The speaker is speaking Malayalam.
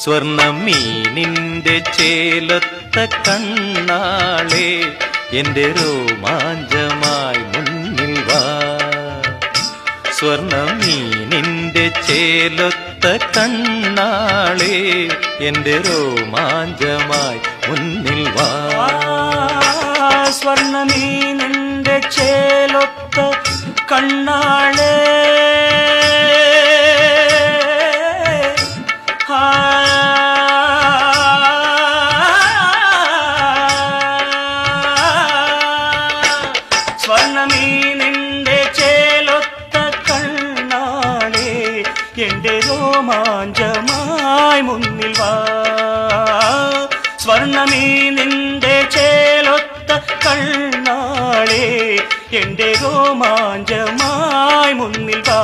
സ്വർണ്ണമീനിന്റെ ചേലൊത്ത കണ്ണാളെ എന്റെ രോമാഞ്ചമായി മുന്നിൽ വാ. സ്വർണ്ണമീനിന്റെ ചേലൊത്ത കണ്ണാളെ എന്റെ രോമാഞ്ചമായി മുന്നിൽ വാ. സ്വർണ്ണമീനിന്റെ ചേലൊത്ത കണ്ണാളെ സ്വർണ്ണമീനിന്റെ ചേലൊത്ത കണ്ണാളെ എന്റെ രോമാഞ്ചമായി മുന്നിൽ വാ. സ്വർണ്ണമീനിന്റെ ചേലൊത്ത കണ്ണാളെ എന്റെ രോമാഞ്ചമായി മുന്നിൽ വാ.